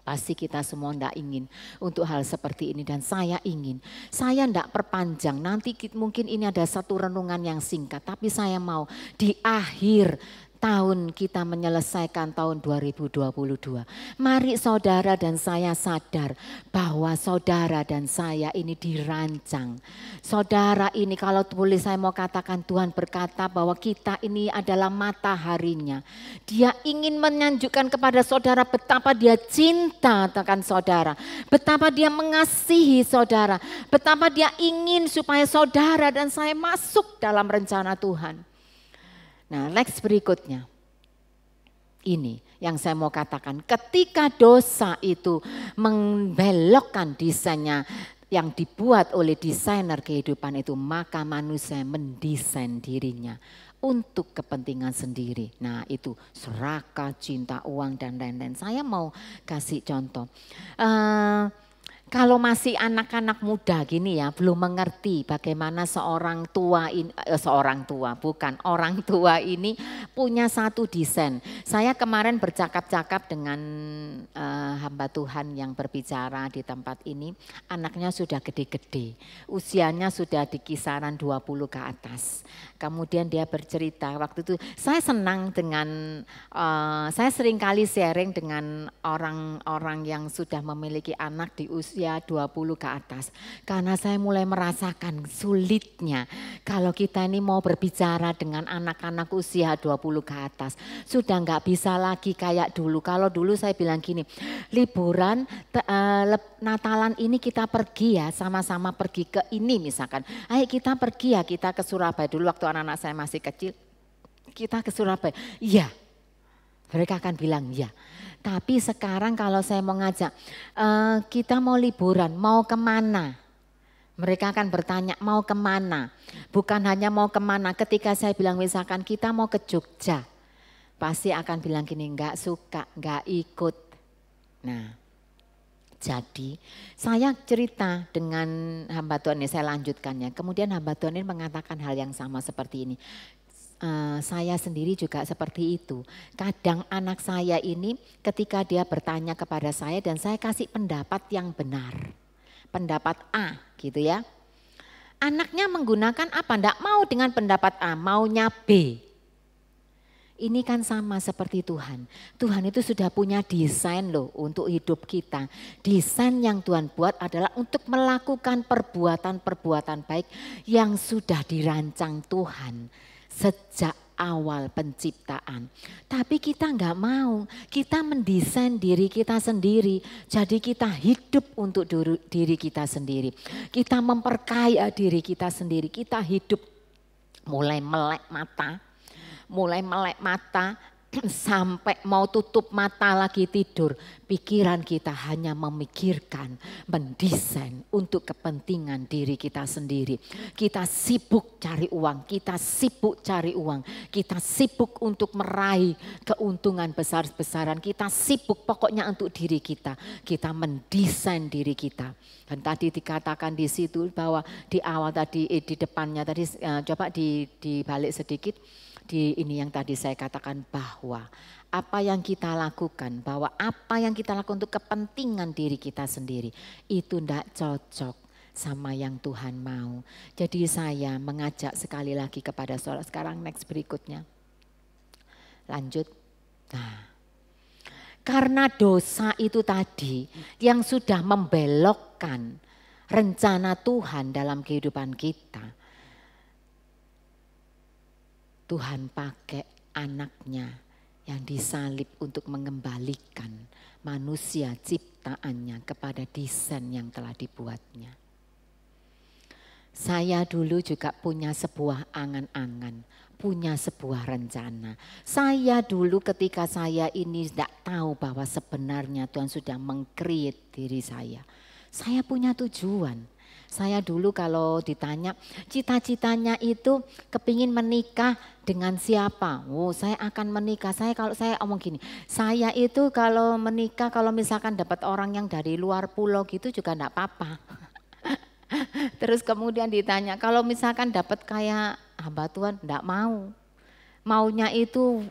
Pasti kita semua tidak ingin untuk hal seperti ini dan saya ingin. Saya tidak perpanjang, nanti mungkin ini ada satu renungan yang singkat, tapi saya mau di akhir tahun kita menyelesaikan tahun 2022. Mari saudara dan saya sadar bahwa saudara dan saya ini dirancang. Saudara ini kalau boleh saya mau katakan, Tuhan berkata bahwa kita ini adalah mataharinya. Dia ingin menunjukkan kepada saudara betapa dia cinta akan saudara. Betapa dia mengasihi saudara. Betapa dia ingin supaya saudara dan saya masuk dalam rencana Tuhan. Nah, next berikutnya. Ini yang saya mau katakan. Ketika dosa itu membelokkan desainnya yang dibuat oleh desainer kehidupan itu, maka manusia mendesain dirinya untuk kepentingan sendiri. Nah, itu serakah, cinta uang dan lain-lain. Saya mau kasih contoh. Kalau masih anak-anak muda gini ya, belum mengerti bagaimana orang tua ini punya satu desain. Saya kemarin bercakap-cakap dengan hamba Tuhan yang berbicara di tempat ini, anaknya sudah gede-gede, usianya sudah di kisaran 20 ke atas. Kemudian dia bercerita, waktu itu saya senang dengan, saya seringkali sharing dengan orang-orang yang sudah memiliki anak di usia 20 ke atas. Karena saya mulai merasakan sulitnya kalau kita ini mau berbicara dengan anak-anak usia 20 ke atas. Sudah nggak bisa lagi kayak dulu. Kalau dulu saya bilang gini, liburan Natalan ini kita pergi ya, sama-sama pergi ke ini misalkan. Ayo kita pergi ya, kita ke Surabaya. Dulu waktu anak-anak saya masih kecil, kita ke Surabaya. Iya, mereka akan bilang iya. Tapi sekarang kalau saya mau ngajak, kita mau liburan, mau kemana? Mereka akan bertanya mau kemana? Bukan hanya mau kemana, ketika saya bilang misalkan kita mau ke Jogja, pasti akan bilang gini, enggak suka, enggak ikut. Nah, jadi saya cerita dengan hamba Tuhan ini, saya lanjutkannya. Kemudian hamba Tuhan ini mengatakan hal yang sama seperti ini. Saya sendiri juga seperti itu. Kadang anak saya ini ketika dia bertanya kepada saya dan saya kasih pendapat yang benar. Pendapat A gitu ya. Anaknya menggunakan apa? Enggak mau dengan pendapat A, maunya B. Ini kan sama seperti Tuhan. Tuhan itu sudah punya desain loh untuk hidup kita. Desain yang Tuhan buat adalah untuk melakukan perbuatan-perbuatan baik yang sudah dirancang Tuhan sejak awal penciptaan. Tapi kita enggak mau, kita mendesain diri kita sendiri. Jadi kita hidup untuk diri kita sendiri. Kita memperkaya diri kita sendiri. Kita hidup mulai melek mata sampai mau tutup mata lagi tidur. Pikiran kita hanya memikirkan, mendesain untuk kepentingan diri kita sendiri. Kita sibuk cari uang, kita sibuk untuk meraih keuntungan besar-besaran. Kita sibuk pokoknya untuk diri kita. Kita mendesain diri kita. Dan tadi dikatakan di situ bahwa di awal tadi, di depannya tadi, coba dibalik sedikit. Di ini yang tadi saya katakan bahwa apa yang kita lakukan, untuk kepentingan diri kita sendiri itu tidak cocok sama yang Tuhan mau. Jadi saya mengajak sekali lagi kepada saudara, sekarang next berikutnya. Lanjut. Nah, karena dosa itu tadi yang sudah membelokkan rencana Tuhan dalam kehidupan kita. Tuhan pakai anaknya yang disalib untuk mengembalikan manusia ciptaannya kepada desain yang telah dibuatnya. Saya dulu juga punya sebuah angan-angan, punya sebuah rencana. Saya dulu ketika saya ini tidak tahu bahwa sebenarnya Tuhan sudah meng-create diri saya. Saya punya tujuan. Saya dulu kalau ditanya cita-citanya itu kepingin menikah dengan siapa? Oh, saya akan menikah. Kalau saya omong gini, saya itu kalau menikah kalau misalkan dapat orang yang dari luar pulau gitu juga enggak apa-apa. Terus kemudian ditanya kalau misalkan dapat kayak hamba Tuhan enggak mau. Maunya itu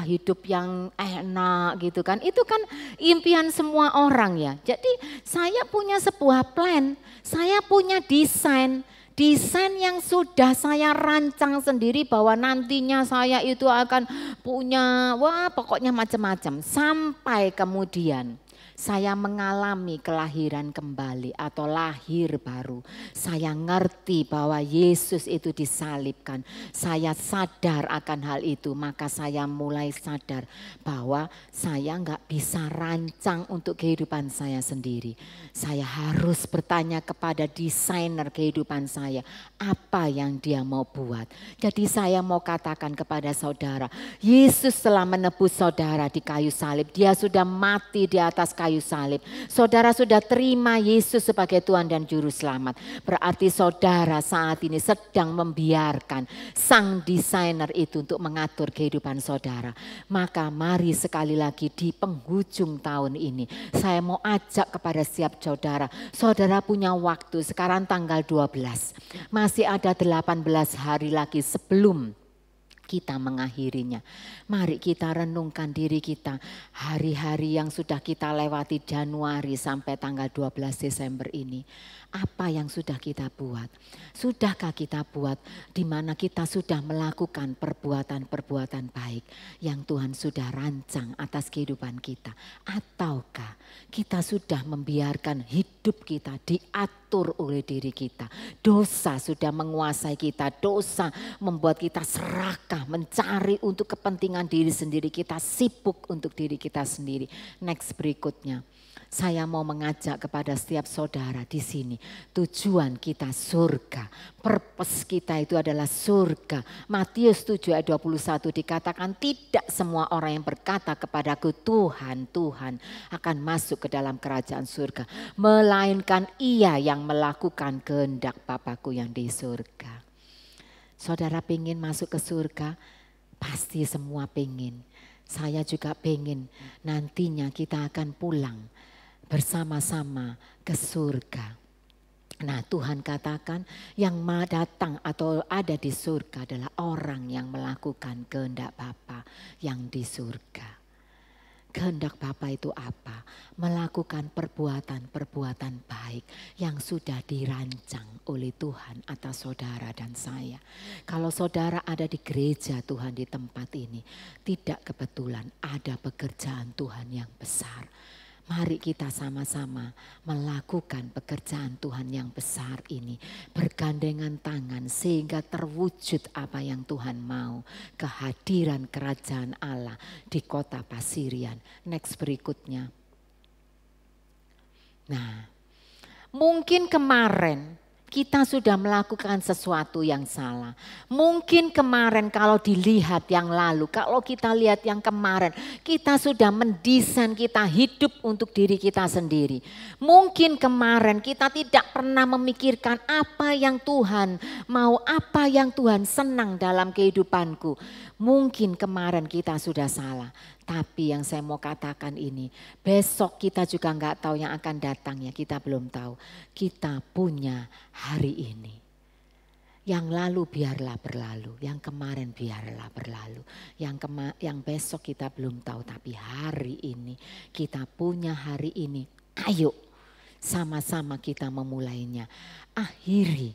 hidup yang enak gitu kan. Itu kan impian semua orang ya. Jadi saya punya sebuah plan, saya punya desain. Desain yang sudah saya rancang sendiri bahwa nantinya saya itu akan punya, pokoknya macam-macam. Sampai kemudian saya mengalami kelahiran kembali atau lahir baru. Saya ngerti bahwa Yesus itu disalibkan. Saya sadar akan hal itu, maka saya mulai sadar bahwa saya nggak bisa rancang untuk kehidupan saya sendiri. Saya harus bertanya kepada desainer kehidupan saya, apa yang dia mau buat. Jadi saya mau katakan kepada saudara, Yesus telah menebus saudara di kayu salib. Dia sudah mati di atas kayu salib. Saudara sudah terima Yesus sebagai Tuhan dan Juru Selamat. Berarti saudara saat ini sedang membiarkan sang desainer itu untuk mengatur kehidupan saudara. Maka mari sekali lagi di penghujung tahun ini, saya mau ajak kepada setiap saudara. Saudara punya waktu, sekarang tanggal 12. Masih ada 18 hari lagi sebelum kita mengakhirinya. Mari kita renungkan diri kita. Hari-hari yang sudah kita lewati Januari sampai tanggal 12 Desember ini. Apa yang sudah kita buat? Sudahkah kita buat di mana kita sudah melakukan perbuatan-perbuatan baik yang Tuhan sudah rancang atas kehidupan kita? Ataukah kita sudah membiarkan hidup kita diatur oleh diri kita? Dosa sudah menguasai kita, dosa membuat kita serakah, mencari untuk kepentingan diri sendiri, kita sibuk untuk diri kita sendiri. Next berikutnya. Saya mau mengajak kepada setiap saudara di sini. Tujuan kita surga. Purpose kita itu adalah surga. Matius 7 ayat 21 dikatakan tidak semua orang yang berkata kepadaku Tuhan, Tuhan akan masuk ke dalam kerajaan surga. Melainkan ia yang melakukan kehendak Bapa-Ku yang di surga. Saudara pengen masuk ke surga? Pasti semua pengen. Saya juga pengen nantinya kita akan pulang bersama-sama ke surga. Nah, Tuhan katakan yang datang atau ada di surga adalah orang yang melakukan kehendak Bapa yang di surga. Kehendak Bapa itu apa? Melakukan perbuatan-perbuatan baik yang sudah dirancang oleh Tuhan atas saudara dan saya. Kalau saudara ada di gereja Tuhan di tempat ini, tidak kebetulan ada pekerjaan Tuhan yang besar. Mari kita sama-sama melakukan pekerjaan Tuhan yang besar ini. Bergandengan tangan sehingga terwujud apa yang Tuhan mau. Kehadiran kerajaan Allah di kota Pasirian. Next berikutnya. Nah, mungkin kemarin kita sudah melakukan sesuatu yang salah. Mungkin kemarin kalau dilihat yang lalu, kalau kita lihat yang kemarin, kita sudah mendesain kita hidup untuk diri kita sendiri. Mungkin kemarin kita tidak pernah memikirkan apa yang Tuhan mau, apa yang Tuhan senang dalam kehidupanku. Mungkin kemarin kita sudah salah. Tapi yang saya mau katakan ini, besok kita juga nggak tahu yang akan datang ya, kita belum tahu. Kita punya hari ini. Yang lalu biarlah berlalu, yang kemarin biarlah berlalu. Yang besok kita belum tahu, tapi hari ini kita punya hari ini. Ayo sama-sama kita memulainya. Akhiri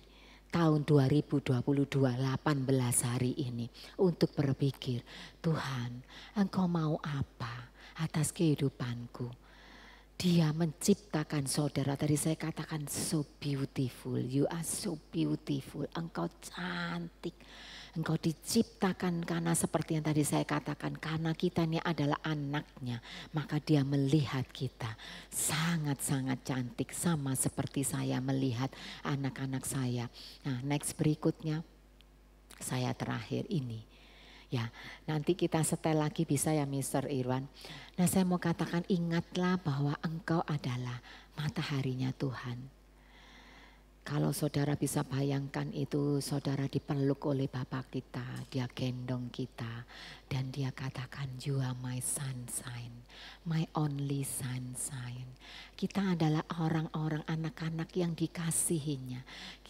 tahun 2022, 18 hari ini untuk berpikir, Tuhan Engkau mau apa atas kehidupanku. Dia menciptakan saudara, tadi saya katakan so beautiful, you are so beautiful, engkau cantik. Engkau diciptakan karena seperti yang tadi saya katakan, karena kita ini adalah anaknya, maka dia melihat kita sangat-sangat cantik, sama seperti saya melihat anak-anak saya. Nah, next berikutnya, saya terakhir ini. Ya, nanti kita setel lagi bisa ya Mr. Irwan. Nah, saya mau katakan ingatlah bahwa engkau adalah mataharinya Tuhan. Kalau saudara bisa bayangkan itu saudara dipeluk oleh Bapa kita, dia gendong kita dan dia katakan you are my sunshine, my only sunshine. Kita adalah orang-orang anak-anak yang dikasihinya.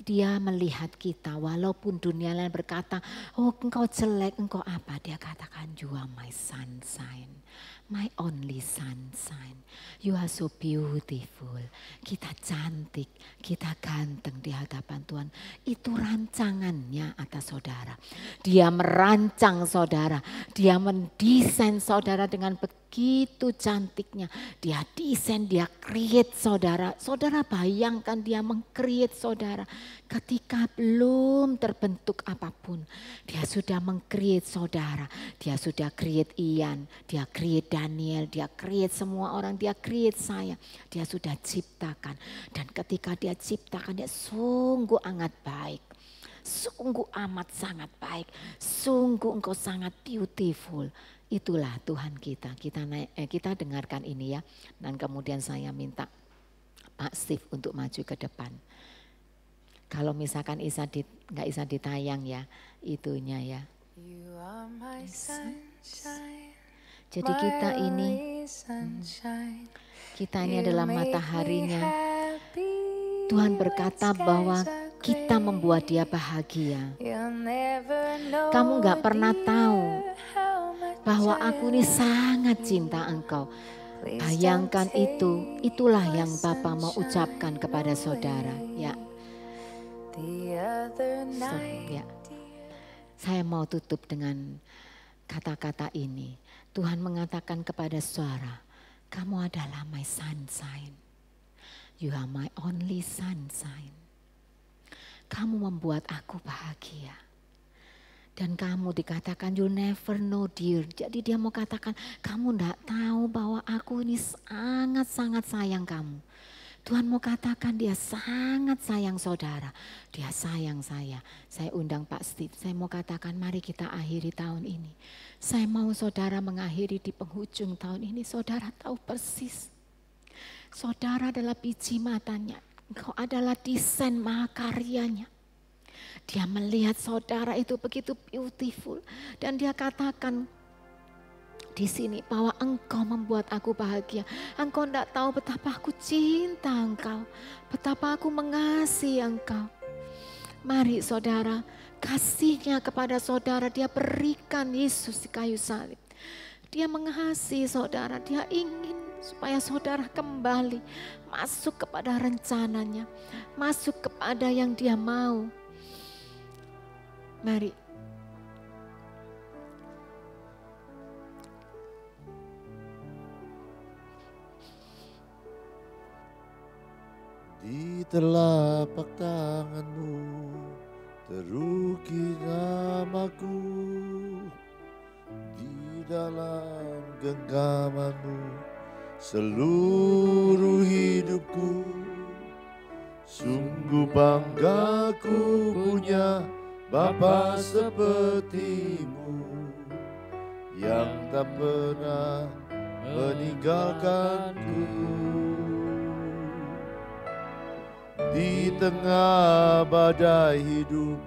Dia melihat kita walaupun dunia lain berkata, oh engkau jelek, engkau apa? Dia katakan you are my sunshine, My only sunshine, you are so beautiful. Kita cantik, kita ganteng di hadapan Tuhan. Itu rancangannya atas saudara. Dia merancang saudara, dia mendesain saudara dengan begitu cantiknya. Dia desain, dia create saudara. Saudara bayangkan dia meng-create saudara. Ketika belum terbentuk apapun, dia sudah meng-create saudara. Dia sudah create Ian, dia create Daniel, dia create semua orang, dia create saya. Dia sudah ciptakan. Dan ketika dia ciptakan, dia sungguh amat baik. Sungguh amat sangat baik. Sungguh engkau sangat beautiful. Itulah Tuhan kita. Kita dengarkan ini ya. Dan kemudian saya minta Pak Steve untuk maju ke depan. Kalau misalkan nggak bisa ditayang ya, itunya ya. You are my sunshine, Jadi kita ini, kita ini adalah mataharinya. Tuhan berkata bahwa kita membuat dia bahagia. Kamu nggak pernah tahu bahwa aku ini sangat cinta engkau. Bayangkan itu, itulah yang Bapa mau ucapkan kepada saudara. Ya. Ya. Saya mau tutup dengan kata-kata ini. Tuhan mengatakan kepada suara, kamu adalah my sunshine. You are my only sunshine. Kamu membuat aku bahagia. Dan kamu dikatakan you never know dear. Jadi dia mau katakan kamu tidak tahu bahwa aku ini sangat-sangat sayang kamu. Tuhan mau katakan dia sangat sayang saudara. Dia sayang saya. Saya undang Pak Steve. Saya mau katakan mari kita akhiri tahun ini. Saya mau saudara mengakhiri di penghujung tahun ini. Saudara tahu persis. Saudara adalah biji matanya. Engkau adalah desain mahakaryanya. Dia melihat saudara itu begitu beautiful. Dan dia katakan di sini bahwa engkau membuat aku bahagia. Engkau tidak tahu betapa aku cinta engkau. Betapa aku mengasihi engkau. Mari saudara, kasihnya kepada saudara dia berikan Yesus di kayu salib. Dia mengasihi saudara, dia ingin supaya saudara kembali masuk kepada rencananya. Masuk kepada yang dia mau. Mari. Di telapak tanganmu terukir namaku, di dalam genggamanmu seluruh hidupku. Sungguh bangga ku punya Bapa sepertimu yang tak pernah meninggalkanku. Di tengah badai hidup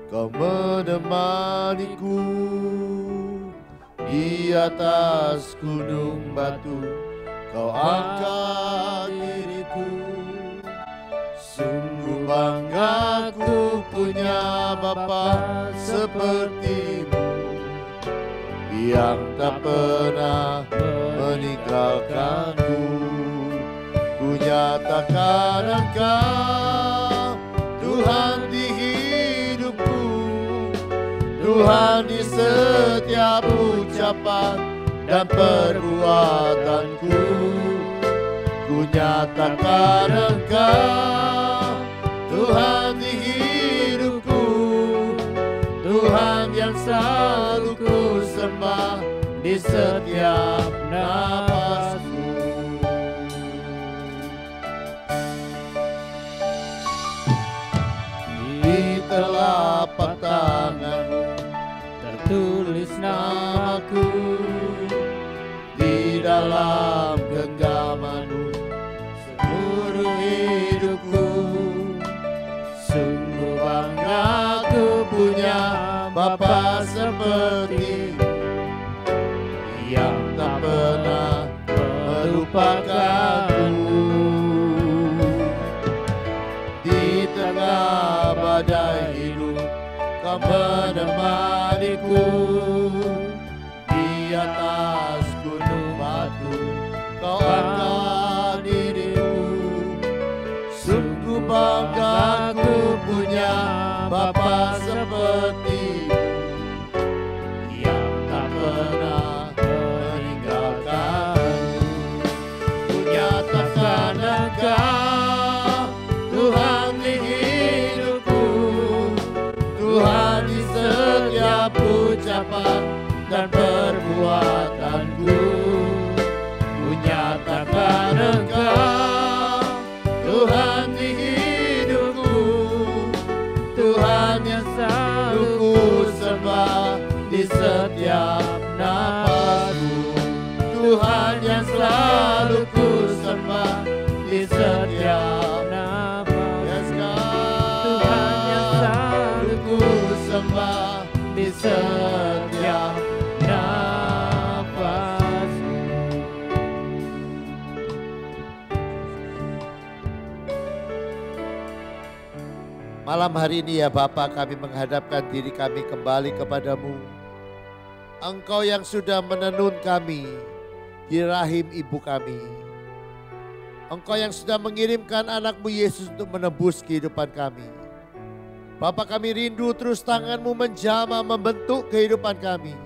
kau menemaniku. Di atas gunung batu kau angkat diriku. Sungguh bangga ku punya Bapa sepertimu yang tak pernah meninggalkanku. Ku nyatakan engkau Tuhan di hidupku, Tuhan di setiap ucapan dan perbuatanku. Ku nyatakan engkau Tuhan di hidupku, Tuhan yang selalu ku sembah di setiap napasku. Telapak tanganmu tertulis namaku, di dalam genggamanmu seluruh hidupku. Sungguh bangga ku punya Bapa sepertimu yang tak pernah melupakanku. Di tengah badai hidup kau menemaniku, di atas gunung Kau angkat diriku. Sungguh bangga ku punya Bapa seperti yang tak pernah meninggalkan. Ku nyatakan Engkau Tuhan di hidupku, Tuhan di setiap ucapan dan perbuatanku. Ku nyatakan Engkau Tuhan di hidupku, Tuhan yang selalu ku sembah di setiap napasku. Tuhan yang selalu ku sembah di setiap napasku. Tuhan yang selalu ku sembah di setiap napasku. Malam hari ini ya Bapa, kami menghadapkan diri kami kembali kepadamu. Engkau yang sudah menenun kami di rahim ibu kami. Engkau yang sudah mengirimkan anakmu Yesus untuk menebus kehidupan kami. Bapa, kami rindu terus tanganmu menjamah membentuk kehidupan kami.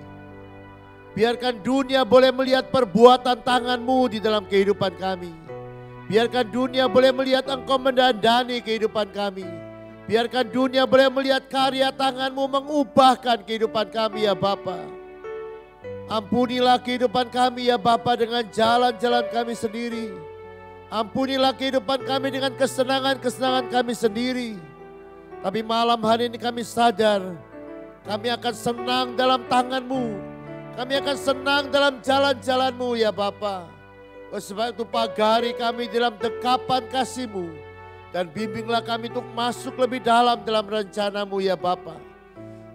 Biarkan dunia boleh melihat perbuatan tanganmu di dalam kehidupan kami. Biarkan dunia boleh melihat Engkau mendandani kehidupan kami. Biarkan dunia boleh melihat karya tanganmu mengubahkan kehidupan kami ya Bapa. Ampunilah kehidupan kami ya Bapa dengan jalan-jalan kami sendiri. Ampunilah kehidupan kami dengan kesenangan-kesenangan kami sendiri. Tapi malam hari ini kami sadar, kami akan senang dalam tanganmu. Kami akan senang dalam jalan-jalanmu ya Bapa. Oleh sebab itu pagari kami dalam dekapan kasih-Mu. Dan bimbinglah kami untuk masuk lebih dalam rencana-Mu ya Bapa.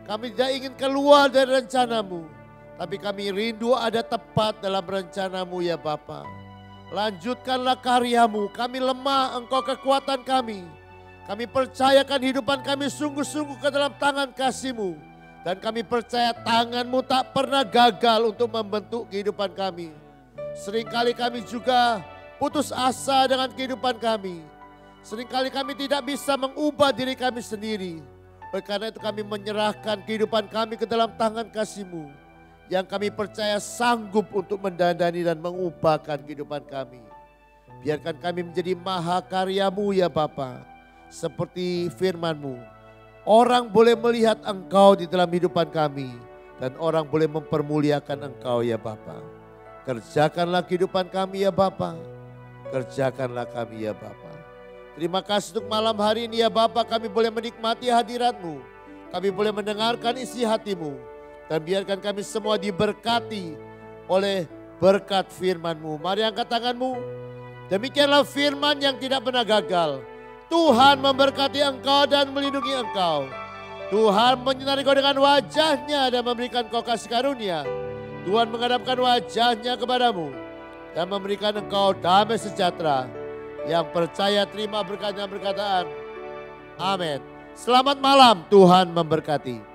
Kami tidak ingin keluar dari rencana-Mu. Tapi kami rindu ada tepat dalam rencana-Mu ya Bapa. Lanjutkanlah karya-Mu. Kami lemah, Engkau kekuatan kami. Kami percayakan hidupan kami sungguh-sungguh ke dalam tangan kasih-Mu. Dan kami percaya tangan-Mu tak pernah gagal untuk membentuk kehidupan kami. Seringkali kami juga putus asa dengan kehidupan kami. Seringkali kami tidak bisa mengubah diri kami sendiri. Oleh karena itu kami menyerahkan kehidupan kami ke dalam tangan kasih-Mu. Yang kami percaya sanggup untuk mendandani dan mengubahkan kehidupan kami. Biarkan kami menjadi mahakarya-Mu ya Bapa. Seperti firman-Mu. Orang boleh melihat Engkau di dalam kehidupan kami. Dan orang boleh mempermuliakan Engkau ya Bapa. Kerjakanlah kehidupan kami ya Bapa. Kerjakanlah kami ya Bapa. Terima kasih untuk malam hari ini ya Bapa, kami boleh menikmati hadirat-Mu. Kami boleh mendengarkan isi hati-Mu. Dan biarkan kami semua diberkati oleh berkat firman-Mu. Mari angkat tanganmu. Demikianlah firman yang tidak pernah gagal. Tuhan memberkati engkau dan melindungi engkau. Tuhan menyinari kau dengan wajah-Nya dan memberikan kau kasih karunia. Tuhan menghadapkan wajah-Nya kepadamu dan memberikan engkau damai sejahtera. Yang percaya terima berkat dan perkataan. Amin. Selamat malam, Tuhan memberkati.